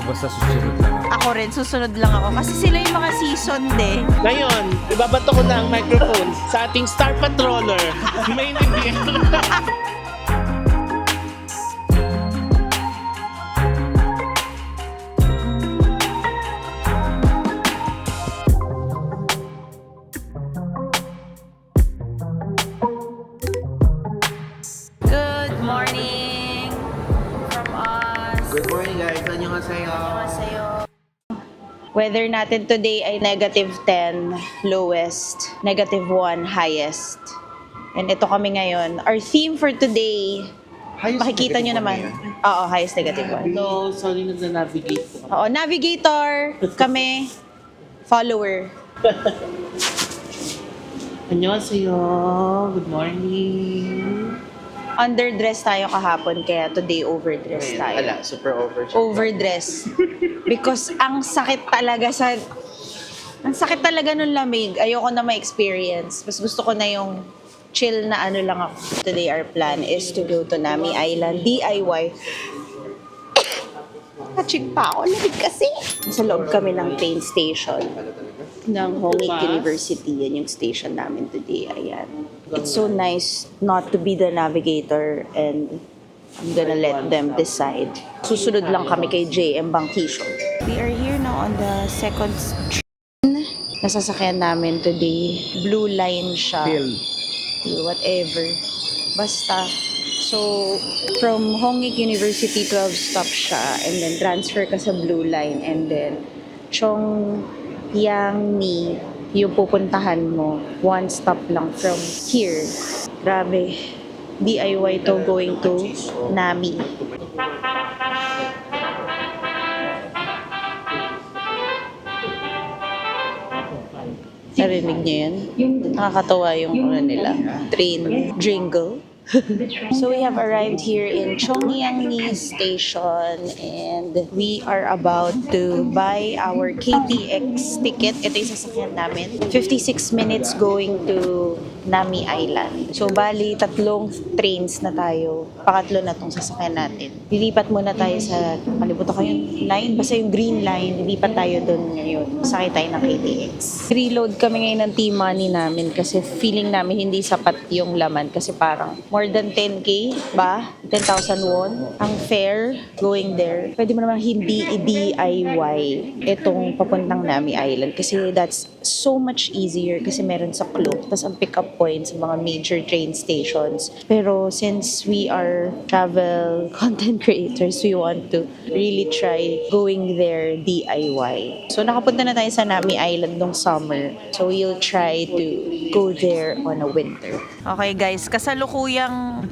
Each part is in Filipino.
basta susunod lang ako. Ako rin, susunod lang ako. Kasi sila yung mga seasoned eh. Ngayon, ibabato ko na ang microphone sa ating Star Patroller. May nag Good morning from us. Good morning guys, annyeonghaseyo. Sa'yo. Weather natin today ay -10, lowest, -1, highest. And ito kami ngayon. Our theme for today, makikita nyo naman. Oo, highest -1. No, sorry, nag-navigate ko. Oo, navigator, kami, follower. Annyeonghaseyo. Good morning. Underdress tayo kahapon, kaya today overdress tayo. Wala, super over. Overdress. Because ang sakit talaga nung lamig. Ayoko na ma-experience. Mas gusto ko na yung chill na ano lang ako. Today our plan is to go to Nami Island, DIY. Kachig pa ako, lamig kasi. Sa loob kami ng train station ng Hongik University. Yan yung station namin today. Ayan. It's so nice not to be the navigator and I'm gonna let them decide. Susunod lang kami kay JM Bangkisyo. We are here now on the second train. Nasasakyan namin today. Blue line siya. Till whatever. Basta. So, from Hongik University, 12 stop siya. And then transfer ka sa Blue Line. And then, Chongyangni, yung pupuntahan mo. One stop lang from here. Grabe. DIY to going to Nami. Narinig niyo yun? Nakakatawa yung ano nila. Train jingle. So we have arrived here in Chongyangni Station and we are about to buy our KTX ticket. Ito yung sasakyan namin. 56 minutes going to Nami Island. So bali, 3 trains na tayo. Pangatlo na tong sasakyan natin. Lilipat muna tayo sa, kalimutan ko yung line, basta yung green line. Lilipat tayo doon ngayon. Sakay tayo ng KTX. Reload kami ngayon ng team money namin kasi feeling namin hindi sapat yung laman kasi parang more than 10K ba? 10,000 won. Ang fare going there. Pwede mo naman hindi i-DIY itong papuntang Nami Island kasi that's so much easier kasi meron sa Klook. Tapos ang pick-up points sa mga major train stations. Pero since we are travel content creators, we want to really try going there DIY. So nakapunta na tayo sa Nami Island nung summer. So we'll try to go there on a winter. Okay guys, kasalukuyang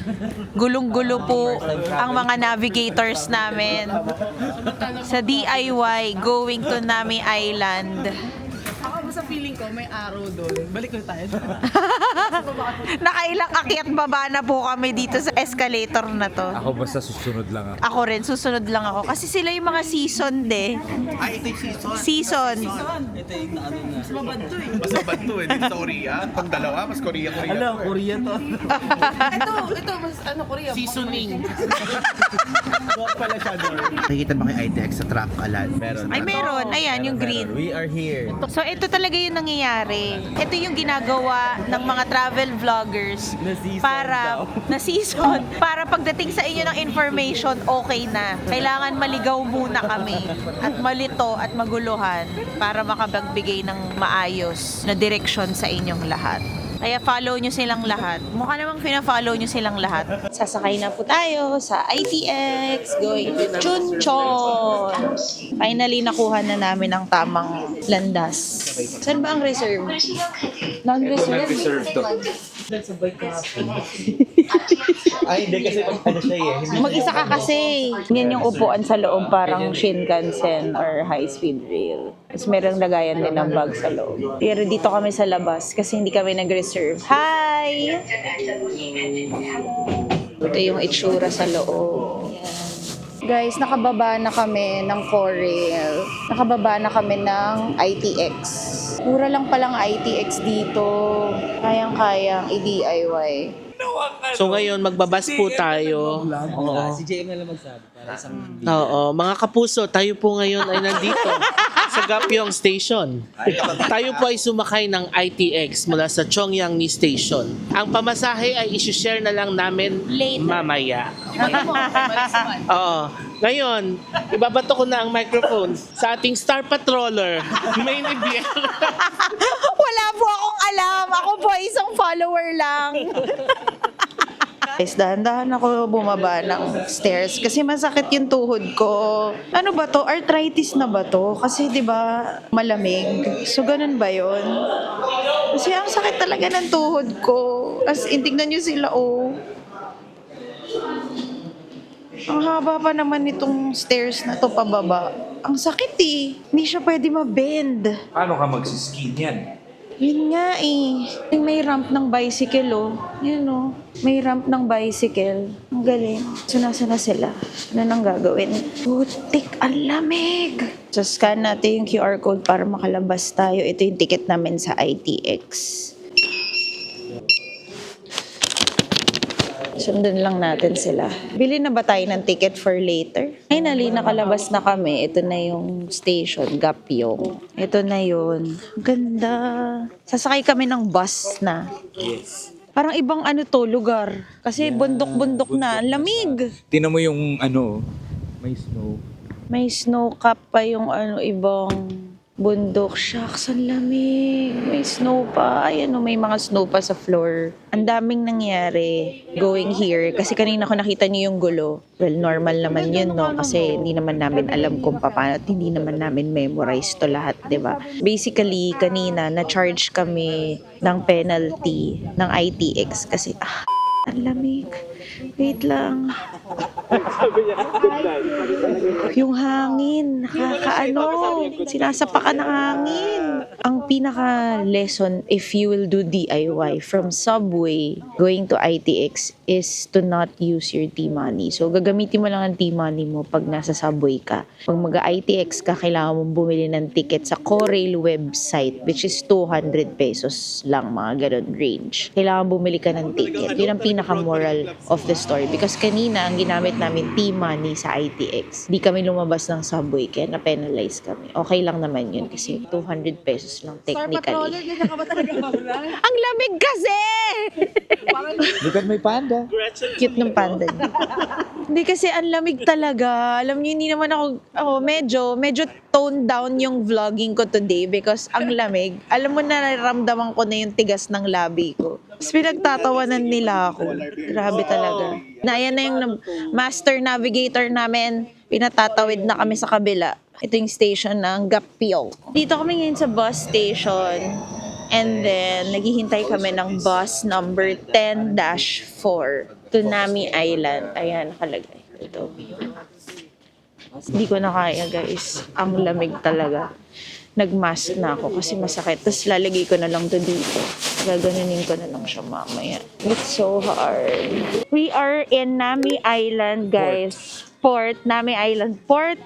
gulong-gulo po ang mga navigators namin sa DIY going to Nami Island. Ako sa feeling ko, may arrow doon. Balik na tayo. Nakailang akyat baba na po kami dito sa escalator na to. Ako basta susunod lang ako. Ako rin, susunod lang ako. Kasi sila yung mga seasoned eh. Ay, ito yung season. Season. Mas mabad to eh. Mas mabad to eh, dito sa Korea. Pag dalawa, mas Korea. Korea to. ito, mas ano, Korea. Seasoning. Pala siya doon. Nakikita ba kay ITX sa track alan? Meron. Ay meron, ayan yung green. We are here. So ito talaga yung nangyayari. Ito yung ginagawa ng mga travel vloggers para na season para pagdating sa inyo ng information okay na. Kailangan maligaw muna kami at malito at maguluhan para makapagbigay ng maayos na direksyon sa inyong lahat. Kaya follow nyo silang lahat. Mukha namang pina-follow nyo silang lahat. Sasakay na po tayo sa ITX going to Chuncheon. Finally, nakuha na namin ang tamang landas. Saan ba ang reserve? Non-reserve? Ay, hindi kasi ano siya eh. Mag-isa ka kasi. Yan yung upuan sa loob, parang Shinkansen or high-speed rail. Tapos merong lagayan din ng bag sa loob. Pero dito kami sa labas kasi hindi kami nag-reserve. Hi! Ito yung itsura sa loob. Yan. Guys, nakababa na kami ng Corail. Nakababa na kami ng ITX. Mura lang palang ITX dito. Kayang-kayang i-DIY. So ngayon, magbabas po tayo. Si JM na lang magsabi para isang Oo, mga kapuso, tayo po ngayon ay nandito sa Gapyong Station. Tayo po ay sumakay ng ITX mula sa Chongyangni Station. Ang pamasahe ay isi-share na lang namin Later. mamaya. Ano mo? Malisman. Oo. Ngayon, ibabato ko na ang microphone sa ating Star Patroller, Main Ibier. Wala po akong alam. Ako po ay isang follower lang. Guys, dahan-dahan ako bumaba ng stairs kasi masakit yung tuhod ko. Ano ba to? Arthritis na ba to? Kasi 'di ba malamig. So ganun ba 'yon? Kasi ang sakit talaga ng tuhod ko. As in, tignan niyo sila oh. Ang haba pa naman nitong stairs na to pababa. Ang sakit eh. Hindi siya pwede ma-bend. Paano ka magsiski yan? Yun nga eh. May ramp ng bicycle oh. Yun oh. May ramp ng bicycle. Ang galing. So nasa na sila? Ano nang gagawin? Putik, ang lamig. So scan natin yung QR code para makalabas tayo. Ito yung ticket namin sa ITX. Sundan lang natin sila. Bili na ba tayo ng ticket for later? Finally, nakalabas na kami. Ito na yung station, Gapyong. Ito na yun. Ang ganda. Sasakay kami ng bus na. Yes. Parang ibang ano to, lugar. Kasi bundok-bundok na. Ang lamig. Tinan mo yung ano, may snow. May snow cap pa yung ano, ibang bundok. Shucks, ang lamig. May snow pa. Ayan o, may mga snow pa sa floor. Ang daming nangyari going here. Kasi kanina ko nakita niyo yung gulo. Well, normal naman yun, no? Kasi hindi naman namin alam kung paano at hindi naman namin memorize to lahat, di ba? Basically, kanina, na-charge kami ng penalty ng ITX kasi, ang lamig. Wait lang. Yung hangin, nakakaano, sinasapakan ng hangin. Ang pinaka-lesson, if you will do DIY from Subway going to ITX is to not use your T-Money. So, gagamitin mo lang ang T-Money mo pag nasa Subway ka. Pag mag-ITX ka, kailangan mong bumili ng ticket sa Corail website, which is 200 pesos lang, mga ganun range. Kailangan bumili ka ng ticket. Yun ang pinaka-moral of the story. Because kanina, ang ginamit namin T-Money sa ITX. Di kami lumabas ng Subway, kaya na-penalize kami. Okay lang naman yun kasi 200 pesos lang technically. Ganyan ka ba talaga mamulang? Ang lamig kasi! Look at my panda. Cute ng panda niya. Hindi kasi ang lamig talaga. Alam niyo, hindi naman ako medyo toned down yung vlogging ko today because ang lamig. Alam mo, nararamdaman ko na yung tigas ng labi ko. Tapos pinagtatawanan nila ako. Grabe talaga. Ayan na yung master navigator namin. Pinatatawid na kami sa kabila. Ito yung station ng Gapyong. Dito kami ngayon sa bus station. And then, naghihintay kami ng bus number 10-4 to Nami Island. Ayan, nakalagay. Ito. Hindi ko na kaya, guys. Ang lamig talaga. Nag-mask na ako kasi masakit. Tapos lalagay ko na lang to dito. Gaganunin ko na lang siya mamaya. It's so hard. We are in Nami Island, guys. Port. Nami Island Port.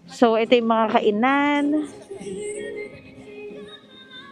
So, ito yung mga kainan.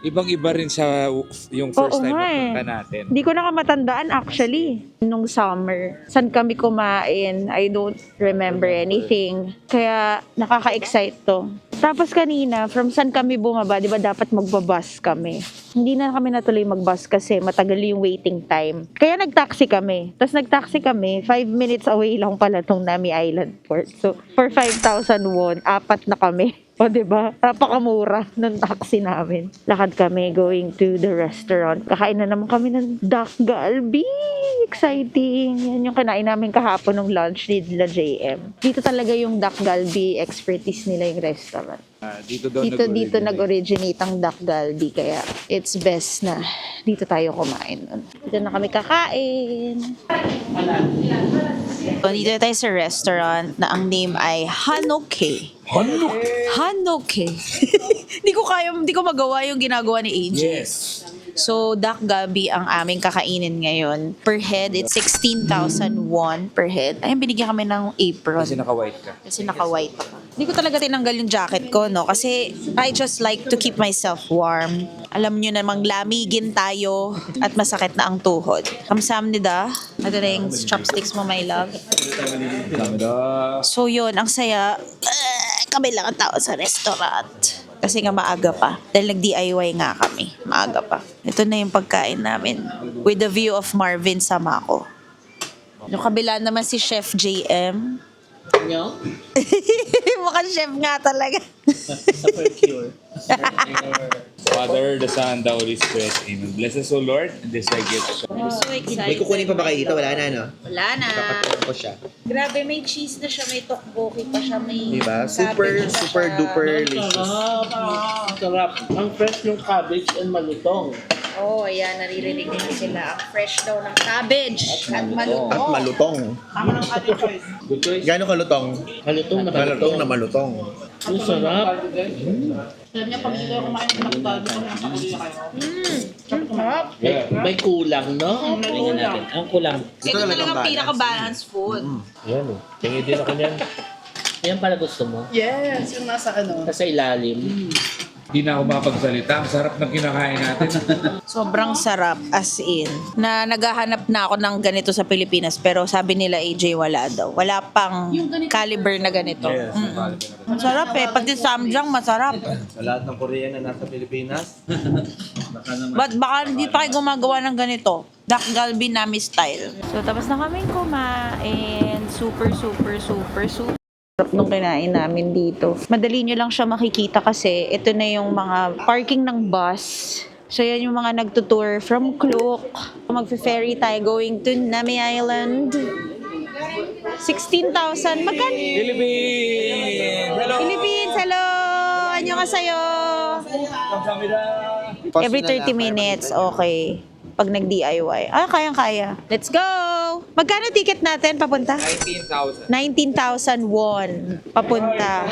Ibang-iba rin sa yung first Oo time nga na punta natin. Hindi ko na matandaan actually. Nung summer, saan kami kumain? I don't remember anything. Kaya nakaka-excite to. Tapos kanina, from saan kami bumaba, di ba dapat magbabus kami? Hindi na kami natuloy magbus kasi matagal yung waiting time. Kaya nag-taxi kami. Tapos nag-taxi kami, 5 minutes away lang pala tong Nami Island Port. So, for 5,000 won, 4 na kami. O, diba? Napakamura ng taxi namin. Lakad kami going to the restaurant. Kakain na naman kami ng Dak Galbi. Exciting. Yan yung kinain namin kahapon ng lunch ni JM. Dito talaga yung Dak Galbi expertise nila yung restaurant. Dito nag-originate ang Dak Galbi. Kaya it's best na dito tayo kumain nun. Dito na kami kakain. Dito tayo sa restaurant na ang name ay Hanoke. Hanoke. Hindi ko magawa yung ginagawa ni AJ. Yes. So, Dak Galbi ang aming kakainin ngayon. Per head, it's 16,000 won per head. Ayun, binigyan kami ng apron. Kasi naka-white ka. Kasi naka-white ako. Hindi ko talaga tinanggal yung jacket ko, no? Kasi I just like to keep myself warm. Alam nyo namang lamigin tayo at masakit na ang tuhod. Kamsamnida. Ito na yung chopsticks mo, my love. So yun, ang saya. Kami lang ang tao sa restaurant. Kasi nga maaga pa. Dahil nag-DIY nga kami. Maaga pa. Ito na yung pagkain namin. With the view of Marvin Samako. Yung kabila naman si Chef JM. Nyo? Mukhang chef nga talaga. Sa cure. Father, the Son, the Holy Spirit. Amen. Bless us, O Lord, and this thy gift. I'm so May excited. kukunin pa ba kayo dito? Wala na, no? Wala na. Papatuloy ko siya. Grabe, may cheese na siya, may tteokbokki pa siya, may Diba? Super, cabbage pa super siya. duper delicious. Sarap. Ang fresh yung cabbage and malutong. Oh, ayan, naririnig nyo sila. Ang fresh daw ng cabbage at malutong. At malutong. Good choice. Gano'ng kalutong? Malutong na Malutong na malutong. Ang sarap. May kulang, no? Tingnan natin. Ang kulang. Ito talagang pinaka-balanced food. Yan oh. Tingin din ako niyan. Yan pala gusto mo? Yes, yung nasa ano. Sa ilalim. Hindi na ako mapagsalita. Ang sarap ng kinakain natin. Sobrang sarap, as in. Na naghahanap na ako ng ganito sa Pilipinas, pero sabi nila AJ wala daw. Wala pang caliber na ganito. Ang sarap eh. Pati samjang masarap. Sa lahat ng Korean na nasa Pilipinas, But baka hindi pa kayo gumagawa ng ganito. Dak Galbi Nami style. So tapos na kami kumain. Super. Sarap nung kinain namin dito. Madali nyo lang siya makikita kasi ito na yung mga parking ng bus. So yan yung mga nagtutour from Klook. Magfe-ferry tayo going to Nami Island. 16,000. Magkano? Philippines! Hello! Philippines, hello! Anyo nga sa'yo? Every 30 minutes, okay. Pag nag-DIY. Ah, kayang-kaya. Let's go! Magkano ticket natin papunta? 19,000. 19,000 won. Papunta.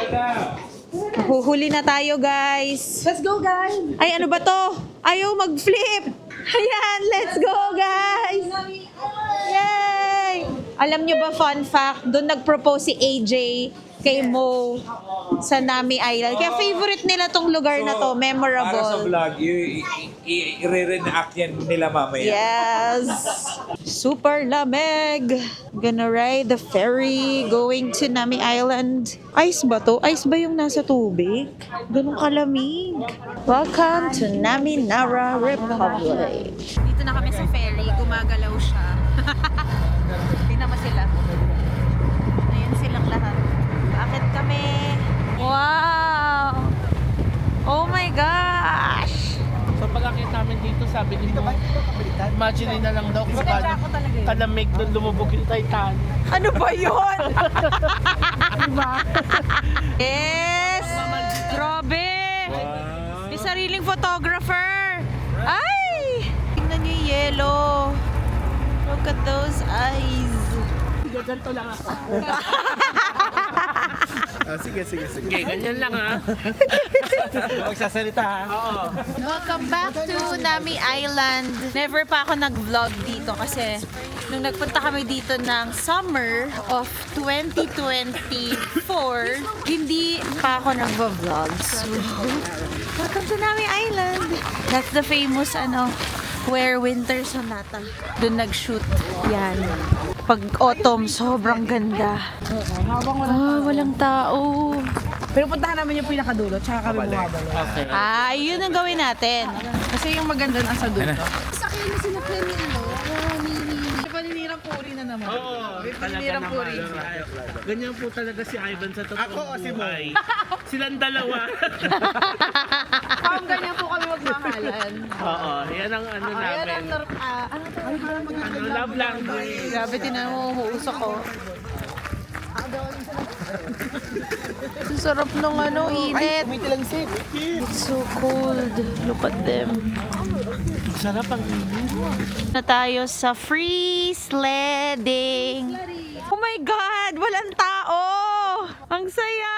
Huhuli na tayo, guys. Let's go, guys! Ay, ano ba to? Ayaw mag-flip. Ayan, let's go, guys! Yay! Alam nyo ba, fun fact, doon nag-propose si AJ kay Mo sa Nami Island. Kaya favorite nila tong lugar na to, Para sa memorable. vlog, i-re-reenact yan nila mamaya. Yes! Super lamig! Gonna ride the ferry going to Nami Island. Ice ba to? Ice ba yung nasa tubig? Ganun kalamig. Welcome to Nami Nara Republic. Dito na kami sa ferry. Gumagalaw siya. Tingnan mo sila. Ayan silang lahat. Akit kami. Wow! Oh my gosh! So pag-akit namin dito, sabi ni mo, imagine na lang daw kung paano kalamig doon lumubog yung Titan. Ano ba yun? Yes! Grabe! May sariling photographer! Ay! Tingnan niyo yung yellow. Look at those eyes. Ganito lang ako. Sige. Okay, ganyan lang ha. magsasalita ha. Welcome back to Nami Island. Never pa ako nag-vlog dito kasi nung nagpunta kami dito ng summer of 2024, hindi pa ako nag-vlog. So, welcome to Nami Island. That's the famous where Winter Sonata. Doon nag-shoot. Yan. Pag autumn, sobrang ganda. Walang tao. Pero puntahan namin yung pinakadulo, tsaka kami bumabalo. Okay. Yun ang gawin natin. Kasi yung maganda nasa dulo. Sakay mo sila May paninirang puri na naman. May paninirang puri. Ganyan po talaga si Ivan sa totoong Ako o si Mo? buhay. Silang dalawa. Parang ganyan po kami magmahalan. Oo, yan ang ano namin. Love language. Grabe, tinan mo, umuusok ko. Ang sarap nung init. It's so cold. Look at them. Sarap ang init. Na tayo sa free sledding. Oh my God! Walang tao! Ang saya!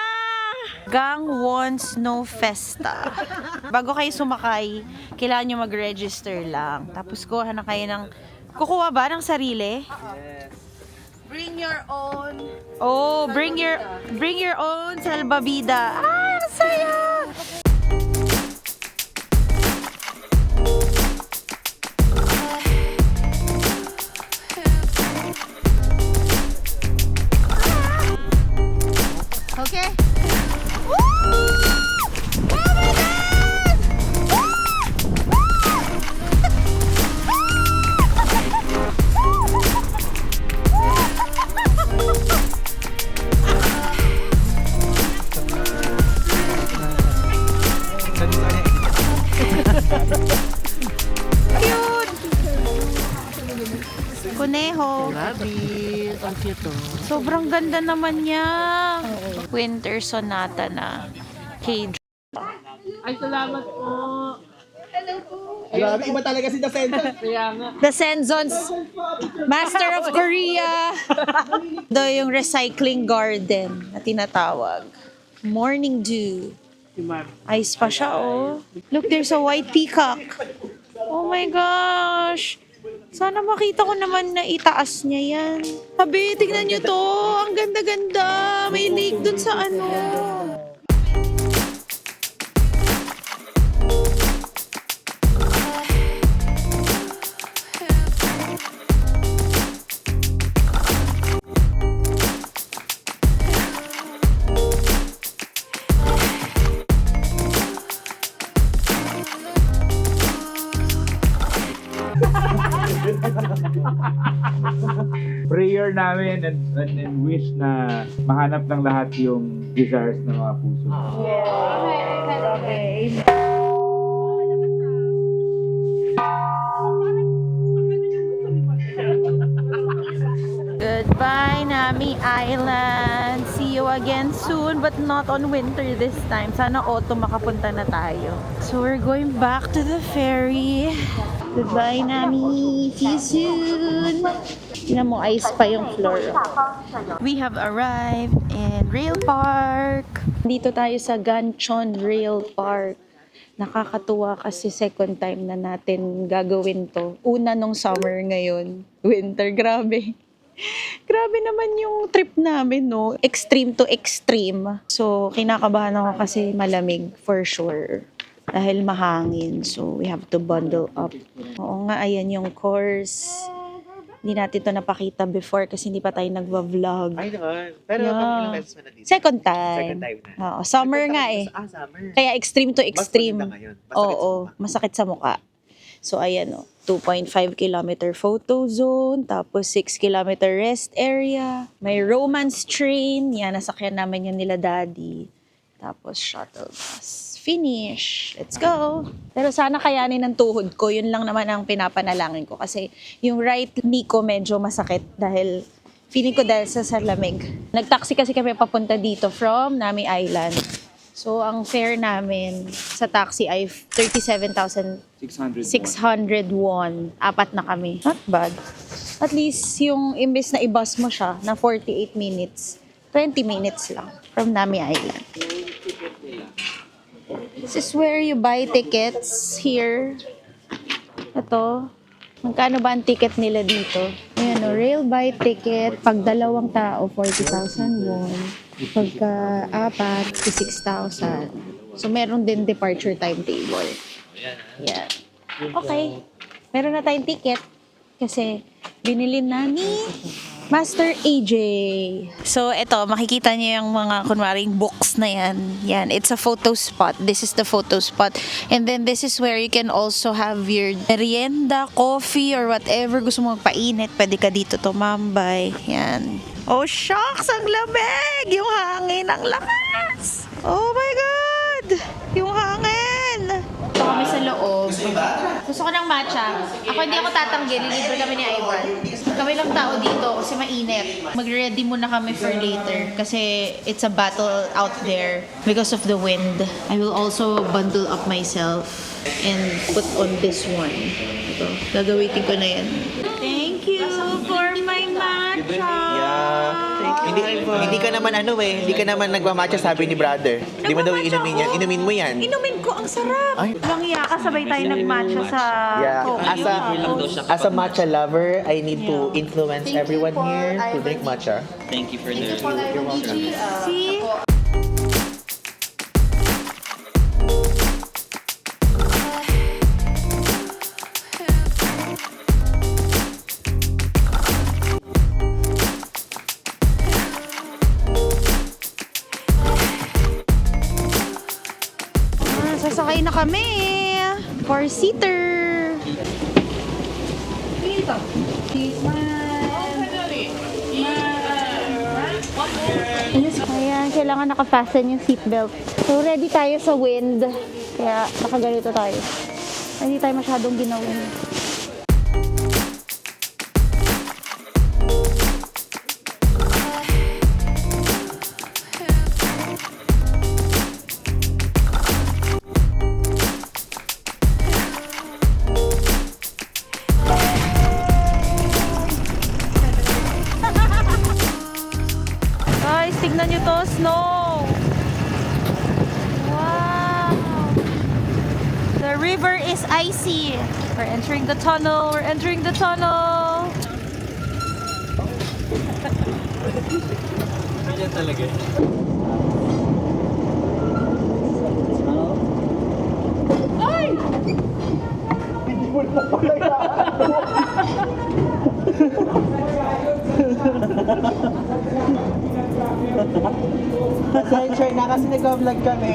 Gangwon Snow Festa. Bago kayo sumakay, kailangan nyo mag-register lang. Tapos kuha na kayo ng... Kukuha ba ng sarili? Bring your own. Oh, bring your own salbabida. Ah, ang saya! Okay? Kuneho. Rabbit. Ang cute oh. Sobrang ganda naman niya. Winter Sonata na K. Ay, salamat po. Grabe, iba talaga si Dasento. Kaya nga. The Senzons, Master of Korea. Ito yung recycling garden na tinatawag. Morning Dew. Si Mar. Ice pa siya, oh. Look, there's a white peacock. Oh my gosh. Sana makita ko naman na itaas niya yan. Sabi, tignan nyo to. Ang ganda-ganda. May lake dun sa ano. Prayer namin and wish na mahanap ng lahat yung desires ng mga puso. Goodbye, Nami Island. See you again soon, but not on winter this time. Sana autumn makapunta na tayo. So we're going back to the ferry. Goodbye, Nami. See you soon. Tingnan mo, ice pa yung floor. We have arrived in Rail Park. Dito tayo sa Ganchon Rail Park. Nakakatuwa kasi second time na natin gagawin to. Una nung summer, ngayon winter. Grabe. Grabe naman yung trip namin, no? Extreme to extreme. So, kinakabahan ako kasi malamig for sure. Dahil mahangin. So, we have to bundle up. Oo nga, ayan yung course. Hindi natin to napakita before kasi hindi pa tayo nagwa-vlog. Ay, naman. Pero Yeah. ilang beses mo na dito? Second time. Second time na. Oo, summer nga eh. Summer. Kaya extreme to extreme. Mas maganda ngayon. Masakit Oo, sa mukha. masakit sa mukha. So, ayan o. 2.5 kilometer photo zone, tapos 6 kilometer rest area. May romance train. Yan, nasakyan namin yun nila daddy. Tapos shuttle bus. Finish. Let's go. Pero sana kayanin ng tuhod ko. Yun lang naman ang pinapanalangin ko. Kasi yung right knee ko medyo masakit dahil feeling ko dahil sa lamig. Nag-taxi kasi kami papunta dito from Nami Island. So, ang fare namin sa taxi ay 37,600 won. Apat na kami. Not bad. At least, yung imbes na i-bus mo siya na 48 minutes, 20 minutes lang from Nami Island. This is where you buy tickets here. Ito. Magkano ba ang ticket nila dito? Ayan o, rail buy ticket. Pag dalawang tao, 40,000 won. Pagka apat, 56,000. So, meron din departure timetable. Yan. Okay. Meron na tayong ticket. Kasi, binili na ni Master AJ. So, ito, makikita niyo yung mga kunwaring books na yan. Yan, it's a photo spot. This is the photo spot. And then, this is where you can also have your merienda, coffee, or whatever gusto mo magpainit. Pwede ka dito tumambay. Yan. Oh, shucks! Ang lamig! Yung hangin, ang lakas! Oh my God! Yung hangin! Ito kami sa loob. Gusto ko ng matcha. Ako hindi ako tatanggi. Lilibre kami ni Ivan. Kami lang tao dito kasi mainit. Mag-ready muna kami for later kasi it's a battle out there because of the wind. I will also bundle up myself and put on this one. Ito. Gagawitin ko na yan. Thank you for my matcha! Hindi ka naman hindi ka naman nagmamatcha sabi ni brother. Hindi mo daw inumin yan. Inumin mo yan. Inumin ko, ang sarap. Ay. Walang iya ka, sabay tayo nag-matcha sa Yeah. coffee. As a matcha lover, I need to influence everyone here to drink matcha. See? Sasakay na kami. Four-seater. Ayan, kailangan naka-fasten yung seatbelt. So, ready tayo sa wind. Kaya, nakaganito tayo. Hindi tayo masyadong ginawin. Guys, tignan nyo to, snow! Wow! The river is icy. We're entering the tunnel. We're entering the tunnel. Ganyan talaga. Pasensya na kasi nag-vlog kami.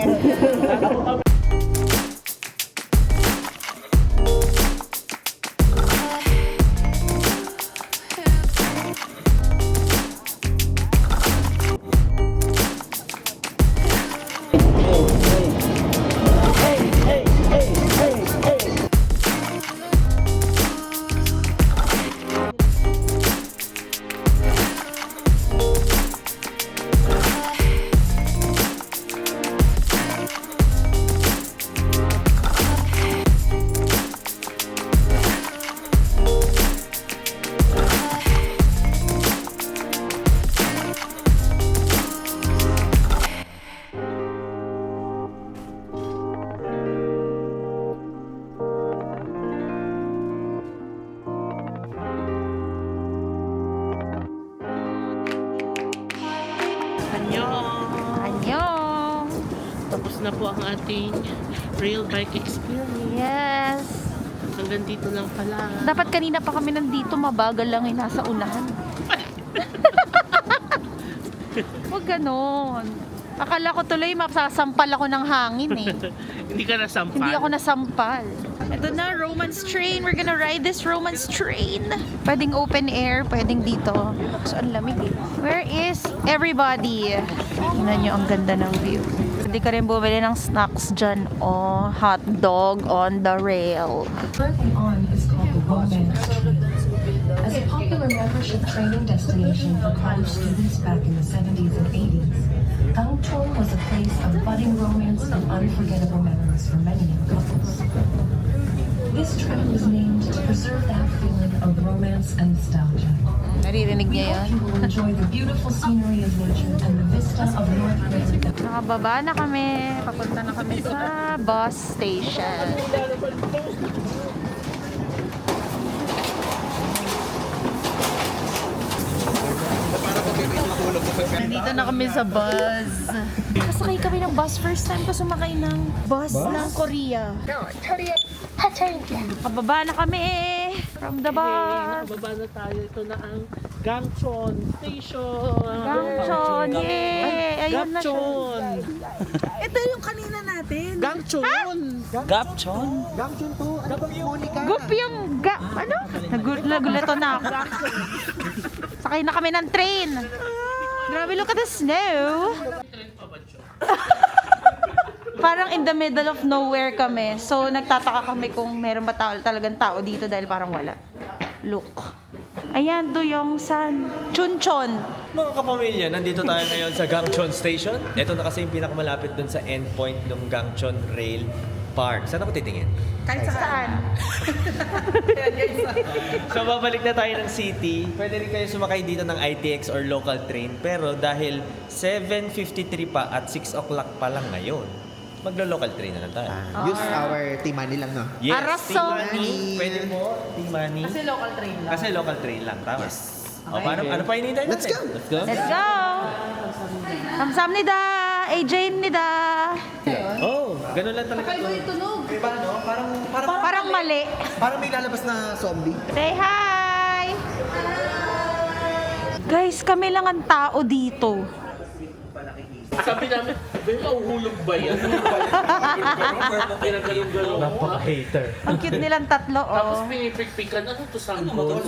Annyeong! Tapos na po ang ating rail bike experience. Yes! Hanggang dito lang pala. Dapat kanina pa kami nandito, mabagal lang yung nasa unahan. Huwag ganon. Akala ko tuloy masasampal ako ng hangin eh. Hindi ka nasampal. Hindi ako nasampal. Ito na, romance train. We're gonna ride this romance train. Pwedeng open air, pwedeng dito. So, ang lamig eh. Where is everybody? Tingnan nyo, ang ganda ng view. Pwede ka rin bumili ng snacks dyan. Oh, hot dog on the rail. Currently on is called the Romance Train. As a popular membership training destination for college students back in the 70s and 80s, Gangchon was a place of budding romance and unforgettable memories for many young couples. This train was named to preserve that feeling of romance and nostalgia. Naririnig We niya hope yun. you will enjoy the beautiful scenery of nature and the vista of North America. Nakababa na kami. Papunta na kami sa bus station. Nandito na kami sa bus. Kasakay kami ng bus. First time ko sumakay ng bus ng Korea. Kababa na kami from the bus. Bababa na tayo. Ito na ang Gangchon Station. Gangchon, yay! Ayun na siya. Gangchon. Ito yung kanina natin. Gangchon. Gangchon? Gup yung ano? Nagulato na ako. Sakay na kami ng train. Grabe, look at the snow. Parang in the middle of nowhere kami. So, nagtataka kami kung meron ba talagang tao dito dahil parang wala. Look. Ayan, Duyongsan. Chunchon. Mga kapamilya, nandito tayo ngayon sa Gangchon Station. Ito na kasi yung pinakamalapit dun sa endpoint ng Gangchon Rail Park. Saan ako titingin? Kahit saan. So babalik na tayo ng city. Pwede rin kayo sumakay dito ng ITX or local train. Pero dahil 7:53 pa at 6 o'clock pa lang ngayon, maglo-local train na lang tayo. Use our Timani lang, no? Yes, Araso. Timani. Pwede po, Timani. Kasi local train lang. Kasi local train lang, tama. O, paano, ano pa hinihintay natin? Let's go. Let's go. Let's go! 감사합니다. AJ입니다. Oh, ganun lang talaga Kakaiba to. yung tunog. Diba, no? Parang mali. Parang may lalabas na zombie. Say hi! Guys, kami lang ang tao dito. Sabi namin, may mauhulog ba yan? Napaka-hater. Ang cute nilang tatlo, Tapos oh. pinipikpikan, ano to sanggol?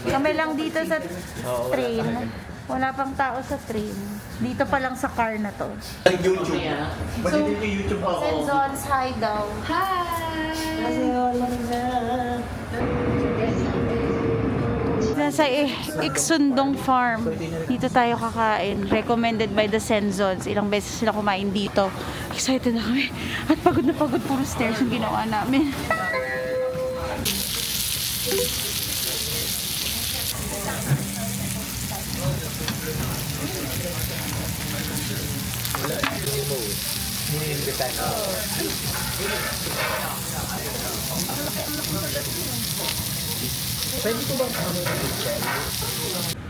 Kami lang dito sa train. Wala pang tao sa train. Dito pa lang sa car na to. Senzon's Hideout. Nasa Iksundong Farm. Dito tayo kakain. Recommended by the Senzons. Ilang beses sila kumain dito. Excited na kami. At pagod na pagod. Puro stairs yung ginawa namin.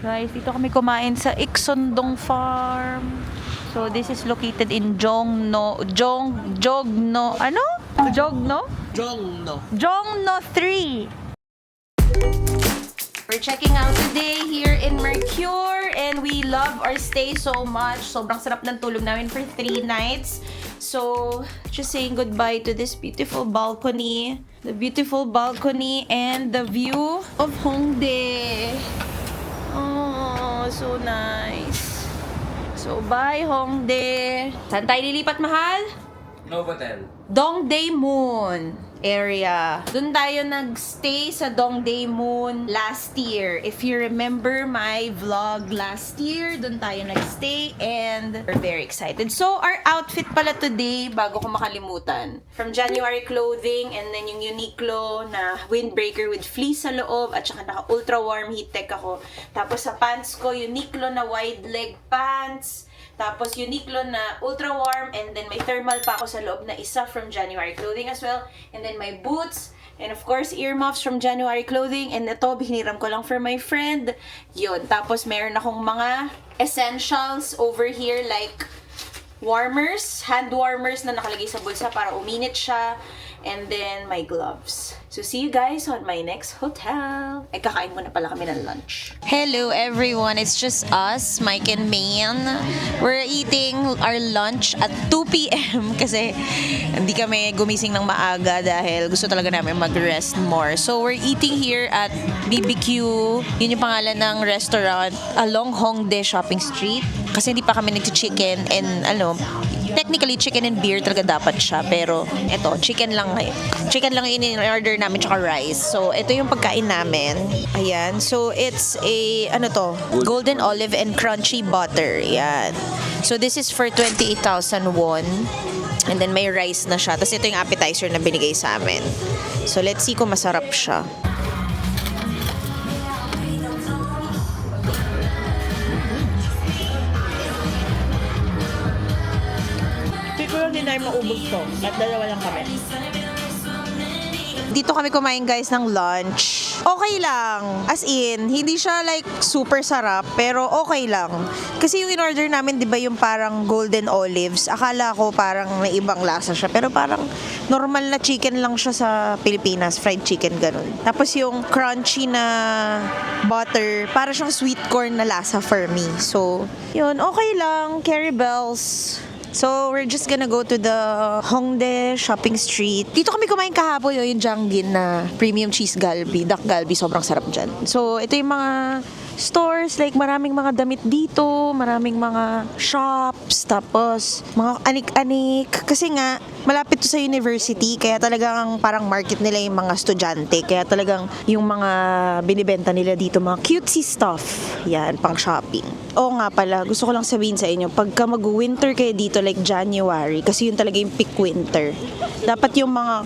Guys, dito kami kumain sa Iksundong Farm. So, this is located in Jongno, ano? Jongno? Jongno 3. We're checking out today here in Mercure and we love our stay so much. Sobrang sarap ng tulog namin for 3 nights. So, just saying goodbye to this beautiful balcony. The beautiful balcony and the view of Hongdae. Oh, so nice. So, bye Hongdae. Saan tayo lilipat, mahal? Novotel. Dongdaemun area. Doon tayo nagstay sa Dongdaemun last year. If you remember my vlog last year, doon tayo nagstay and we're very excited. So, our outfit pala today, bago ko makalimutan, from January Clothing and then yung Uniqlo na windbreaker with fleece sa loob at saka naka ultra warm heat tech ako. Tapos sa pants ko, Uniqlo na wide leg pants. Tapos Uniqlo na ultra warm and then may thermal pa ako sa loob na isa from January Clothing as well. And then my boots and of course earmuffs from January Clothing and ito hiniram ko lang for my friend. Yun. Tapos meron akong mga essentials over here like warmers, hand warmers na nakalagay sa bulsa para uminit siya. And then my gloves. So see you guys on my next hotel. Ay, kakain muna pala kami ng lunch. Hello everyone, it's just us, Mike and Mayan. We're eating our lunch at 2 p.m. kasi hindi kami gumising ng maaga dahil gusto talaga namin mag-rest more. So we're eating here at BBQ. Yun yung pangalan ng restaurant along Hongdae Shopping Street. Kasi hindi pa kami nag-chicken and technically chicken and beer talaga dapat siya. Pero eto, chicken lang ngayon. Chicken lang yung in-order namin tsaka rice. So ito yung pagkain namin. Ayan. So it's a, golden olive and crunchy butter. Ayan. So this is for 28,000 won. And then may rice na siya. Tapos ito yung appetizer na binigay sa amin. So let's see kung masarap siya. Siguro hindi tayo maubos to. At dalawa lang kami. Dito kami kumain guys ng lunch. Okay lang. As in, hindi siya like super sarap, pero okay lang. Kasi yung in-order namin, di ba yung parang golden olives, akala ko parang may ibang lasa siya. Pero parang normal na chicken lang siya sa Pilipinas, fried chicken, ganun. Tapos yung crunchy na butter, para siyang sweet corn na lasa for me. So, yun, okay lang. Curry bells. So, we're just gonna go to the Hongdae Shopping Street. Dito kami kumain kahapon yung Janggin na premium cheese galbi, duck galbi, sobrang sarap dyan. So, ito yung mga stores, like maraming mga damit dito, maraming mga shops, tapos mga anik-anik. Kasi nga, malapit to sa university, kaya talagang parang market nila yung mga estudyante. Kaya talagang yung mga binibenta nila dito, mga cutesy stuff. Yan, pang shopping. Oo nga pala, gusto ko lang sabihin sa inyo, pagka mag-winter kayo dito, like January, kasi yun talaga yung peak winter, dapat yung mga,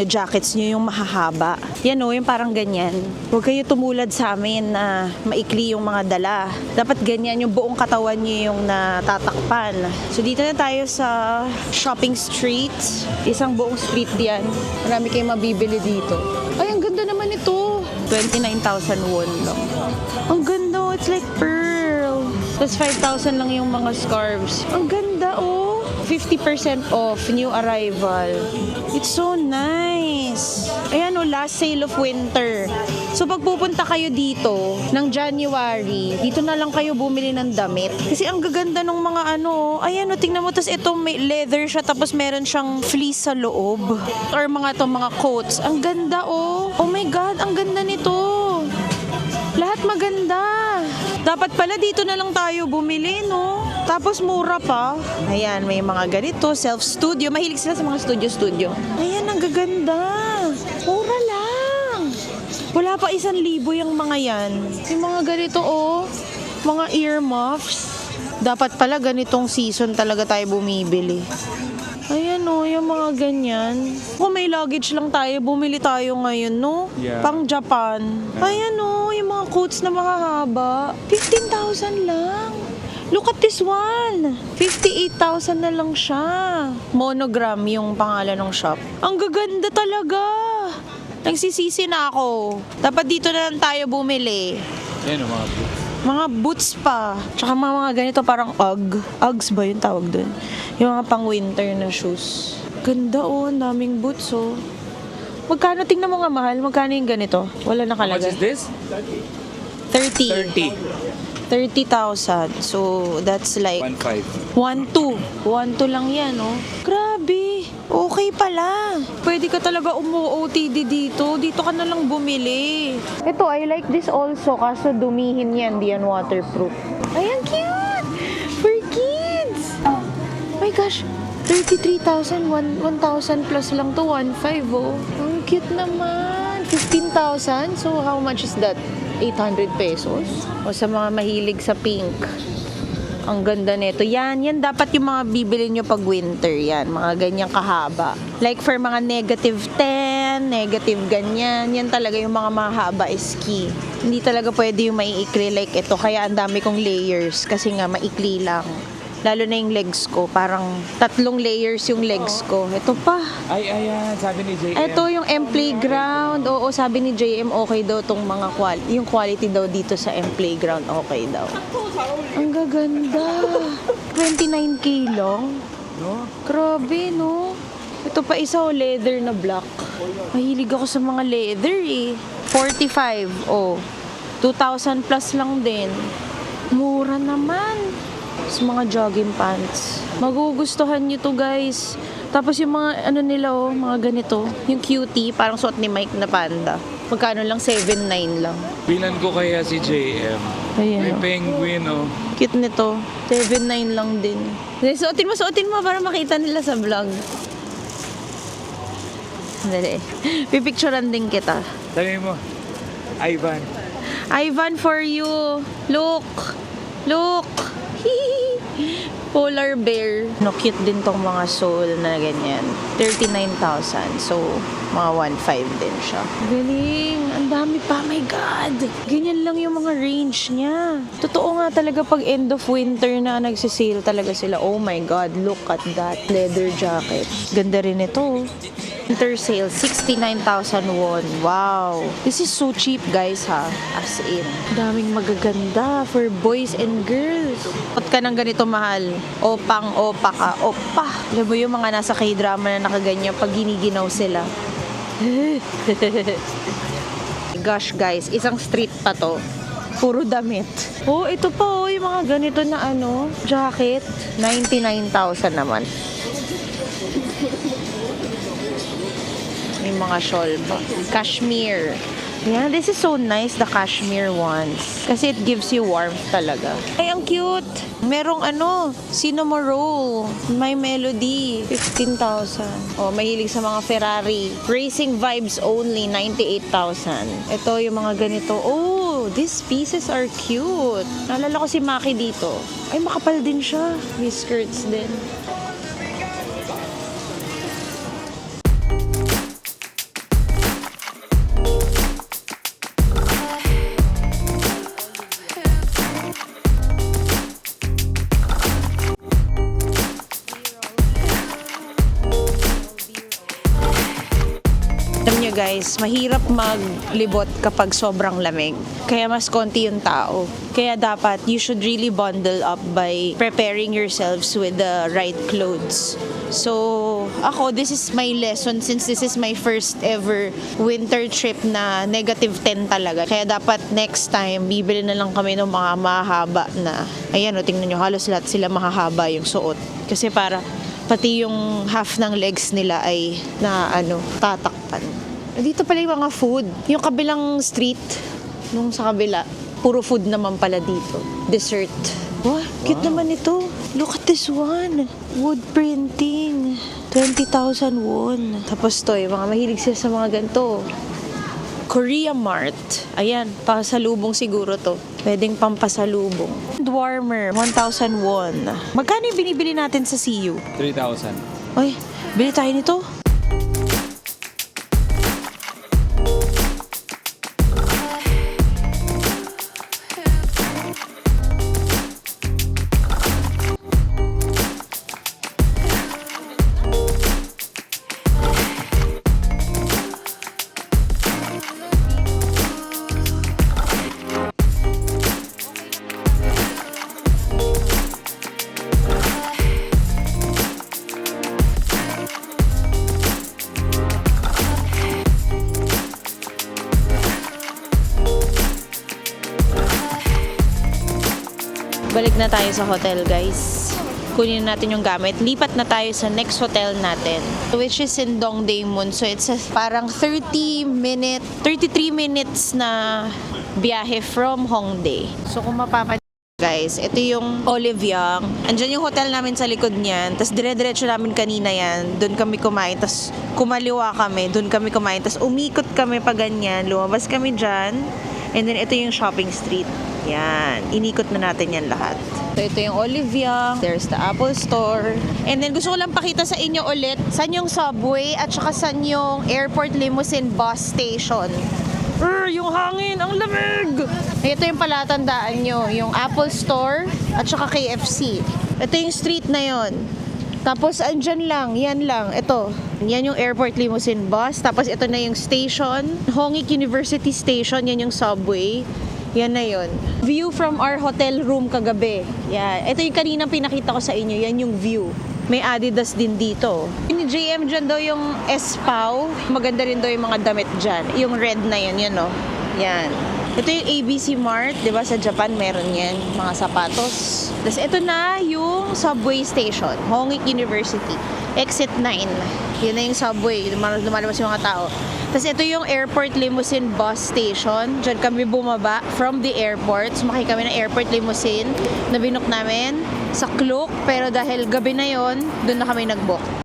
jackets nyo yung mahahaba. Yan o, yung parang ganyan. Huwag kayo tumulad sa amin na maikli yung mga dala. Dapat ganyan, yung buong katawan nyo yung natatakpan. So dito na tayo sa shopping street. Isang buong street diyan. Marami kayong mabibili dito. Ay, ang ganda naman ito. 29,000 won lang. Ang ganda, it's like pearl. Tapos 5,000 lang yung mga scarves. Ang ganda, oh. 50% off, new arrival. It's so nice. Ayan, oh, last sale of winter. So pag pupunta kayo dito ng January, dito na lang kayo bumili ng damit. Kasi ang gaganda ng mga ayan o, tingnan mo, tapos ito may leather siya, tapos meron siyang fleece sa loob. Or mga coats. Ang ganda oh. Oh my God, ang ganda nito. Lahat maganda. Dapat pala dito na lang tayo bumili, no? Tapos mura pa. Ayan, may mga ganito, self-studio. Mahilig sila sa mga studio-studio. Ayan, ang gaganda. Mura lang. Wala pa 1,000 yung mga yan. Yung mga ganito, oh. Mga earmuffs. Dapat pala ganitong season talaga tayo bumibili. Ayan o, yung mga ganyan. Kung may luggage lang tayo, bumili tayo ngayon, no? Yeah. Pang Japan. Ayan o, yung mga coats na mahahaba. 15,000 lang. Look at this one. 58,000 na lang siya. Monogram yung pangalan ng shop. Ang gaganda talaga. Nagsisisi na ako. Dapat dito na lang tayo bumili. Yan o, mga boots. Mga boots pa. Tsaka mga ganito parang Ugg. Uggs ba yung tawag dun? Yung mga pang winter na shoes. Ganda oh, ang daming boots oh. Magkano? Tingnan mo nga mahal. Magkano yung ganito? Wala How much nakalagay. is this? 30. 30. 30,000. So, that's like 1.5. 1.2. 1.2 lang yan, oh. Grabe. Okay pala. Pwede ka talaga umu-OTD dito. Dito ka na lang bumili. Ito, I like this also. Kaso dumihin yan. Di yan waterproof. Ay, ang cute! For kids! Oh my gosh. 33,000. 1,000 plus lang to. 1.5, oh. Ang cute naman. 15,000. So, how much is that? 800 pesos? O sa mga mahilig sa pink. Ang ganda nito. Yan dapat yung mga bibili nyo pag winter. Yan, mga ganyang kahaba. Like for mga negative 10, negative ganyan. Yan talaga yung mga mahaba ski. Hindi talaga pwede yung maiikli like ito. Kaya ang dami kong layers kasi nga maikli lang. Lalo na yung legs ko. Parang 3 layers yung legs ko. Ito pa. Ay, ayan. Sabi ni JM. Ito yung M Playground. Oo, sabi ni JM okay daw tong mga quality. Yung quality daw dito sa M Playground okay daw. Ang gaganda. 29K lang. No? Grabe, no? Ito pa isa, oh, leather na black. Mahilig ako sa mga leather, eh. 45, oh. 2,000 plus lang din. Mura naman. Sa mga jogging pants. Magugustuhan nyo to, guys. Tapos yung mga, nila, oh, mga ganito. Yung cutie, parang suot ni Mike na panda. Magkano lang? 7,900 lang. Bilan ko kaya si JM. Ayan, May oh. penguin, oh. Cute nito. 7,900 lang din. Suotin mo para makita nila sa vlog. Dali. Pipicturean din kita. Sabi mo, Ivan. Ivan, for you. Look. Look. Polar bear. No, cute din tong mga sole na ganyan. 39,000. So, mga 1.5 din siya. Galing. Ang dami pa. My God. Ganyan lang yung mga range niya. Totoo nga talaga pag end of winter na nagsisale talaga sila. Oh my God. Look at that. Leather jacket. Ganda rin ito. Winter sale, 69,000 won. Wow. This is so cheap, guys, ha? As in. Daming magaganda for boys and girls.Ot ka ng ganito mahal. Opang, opa ka. Opa. Alam mo yung mga nasa K-drama na nakaganyan pag giniginaw sila. Gosh, guys. Isang street pa to. Puro damit. Oh, ito pa, oh. Yung mga ganito na jacket. 99,000 naman. May mga shawl pa. Cashmere. Yeah, this is so nice, the cashmere ones. Kasi it gives you warmth talaga. Ay, ang cute! Merong cinnamon roll. May melody. 15,000. Oh, mahilig sa mga Ferrari. Racing vibes only, 98,000. Ito yung mga ganito. Oh, these pieces are cute. Naalala ko si Maki dito. Ay, makapal din siya. May skirts din. Alam nyo guys, mahirap maglibot kapag sobrang lamig. Kaya mas konti yung tao. Kaya dapat you should really bundle up by preparing yourselves with the right clothes. So, ako, this is my lesson since this is my first ever winter trip na -10 talaga. Kaya dapat next time, bibili na lang kami ng mga mahaba na, ayan o, tingnan nyo, halos lahat sila mahahaba yung suot. Kasi para pati yung half ng legs nila ay tatakpan. Dito pala yung mga food. Yung kabilang street, nung sa kabila, puro food naman pala dito. Dessert. Wow, cute naman ito. Look at this one. Wood printing. 20,000 won. Tapos to, yung mga mahilig sila sa mga ganito. Korea Mart. Ayan, pasalubong siguro to. Pwedeng pampasalubong. Warmer, 1,000 won. Magkano yung binibili natin sa CU? 3,000. Ay, bili tayo nito. Balik na tayo sa hotel, guys. Kunin natin yung gamit. Lipat na tayo sa next hotel natin, which is in Dongdaemun. So it's parang 33 minutes na biyahe from Hongdae. So kung mapapansin, guys, ito yung Olive-Young. Andyan yung hotel namin sa likod niyan. Tapos dire-diretso namin kanina yan. Doon kami kumain. Tapos kumaliwa kami. Doon kami kumain. Tapos umikot kami pa ganyan. Lumabas kami dyan. And then ito yung shopping street. Yan. Inikot na natin yan lahat. So ito yung Olive-Young. There's the Apple Store. And then gusto ko lang pakita sa inyo ulit saan yung subway at saka saan yung airport limousine bus station. Yung hangin, ang lamig! Ito yung palatandaan nyo, yung Apple Store at saka KFC. Ito yung street na yon. Tapos andyan lang, yan lang, ito. Yan yung airport limousine bus. Tapos ito na yung station, Hongik University Station, yan yung subway. Yan na yun. View from our hotel room kagabi. Yan. Ito yung kaninang pinakita ko sa inyo, yan yung view. May Adidas din dito. Yung JM dyan daw yung SPAW. Maganda rin daw yung mga damit dyan. Yung red na yan, yan o. Yan. Ito yung ABC Mart, di ba? Sa Japan meron yan. Mga sapatos. Tapos ito na yung subway station. Hongik University. Exit 9. Yun na yung subway. Lumalabas yung mga tao. Tapos ito yung airport limousine bus station. Diyan kami bumaba from the airport. Sumakay kami ng airport limousine na binook namin sa Klook. Pero dahil gabi na yon, doon na kami nag-book.